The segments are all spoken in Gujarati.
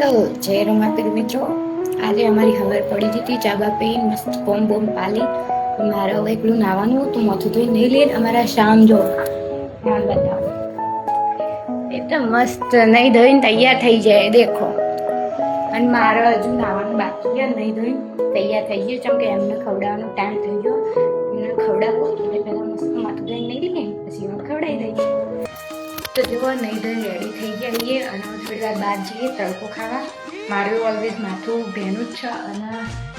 તો જય રમાપીર મિત્રો, આજે અમારી ખબર પડી હતી ચાબા પી મસ્ત બોમ બોમ પાલી. મારે હવે એકલું નાવાનું તો માથું ધોઈ નહીં લે. અમારા શામ જો શામ બતાવો એ તો મસ્ત નહીં ધોઈને તૈયાર થઈ જાય દેખો. અને મારે હજુ નાવાનું બાકી છે, નહીં ધોઈને તૈયાર થઈ ગયું. ચમ કે એમને ખવડાવવાનો ટાઈમ થઈ ગયો. એમને ખવડાવો એટલે પહેલાં મસ્ત માથું ધોઈને નહીં લે, પછી એમને ખવડાવી દઈએ. તો જુઓ નહીં ધોઈને રેડી થઈ જઈએ અને થોડી વાર બહાર જઈએ તડકો ખાવા. મારું ઓલવેઝ માથું ભેનું જ છે અને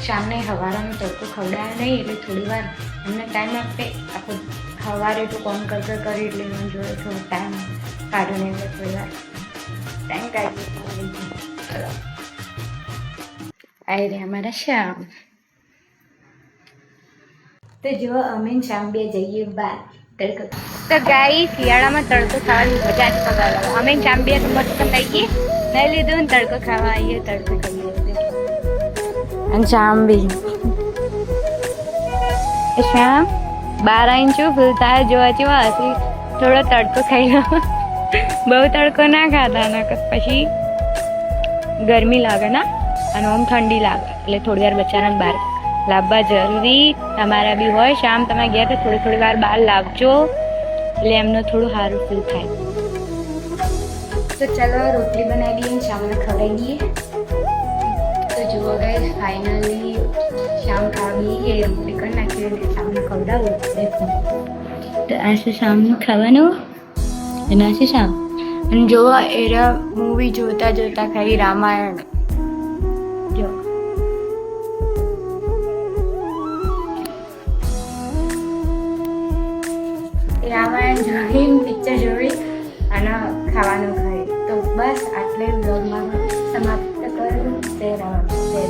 શામને સવારનો તડકો ખવડાવે નહીં એટલે થોડી વાર એમને ટાઈમ આપે. આખો સવારે તો કોમ કરી એટલે એમને જોડે થોડો ટાઈમ કાઢીને એટલે થોડી વાર ટાઈમ કાઢીએ. ચલો આવી રહ્યા અમારા શ્યામ. તો જુઓ અમે શ્યામ બે જઈએ બહાર તડકો. તો ગાઈ શિયાળામાં તડકો ખાવાની મજા જ પગાડો. અમે શ્યામ બે મસ્ત લઈએ નહીં લીધું ને તડકો ખાવા આવીએ, તડકો ખાઈએ અને શ્યામ બી શ્યામ 12 ઇંચ ફૂલ થાય જોવા જેવા હશે. થોડો તડકો ખાઈ લો, બહુ તડકો ના ખાતા ના પછી ગરમી લાગે ના અને આમ ઠંડી લાગે એટલે થોડી વાર બચારાને બહાર લાવવા જરૂરી. તમારા બી હોય શામ તમે ગયા તો થોડી વાર બહાર લાવજો એટલે એમને થોડું સારું ફીલ થાય. તો ચલો રોટલી બનાવી દઈએ, શામને ખવડાવી દઈએ. તો જુઓ ગાઈસ ફાઇનલી શામ ખાવી એ રોટલી કરી નાખી એટલે શામને ખવડાવું દેખો. તો આ છે શામનું ખાવાનું અને આ છે શામ. અને જુઓ એરા મૂવી જોતા જોતા ખાઈ રામાયણ. જો રામાયણ જોઈ પિક્ચર જોઈ અને ખાવાનું ખાઈ. તો બસ આટલે બ્લોગમાં સમાપ્ત કરું. જય રામ, જય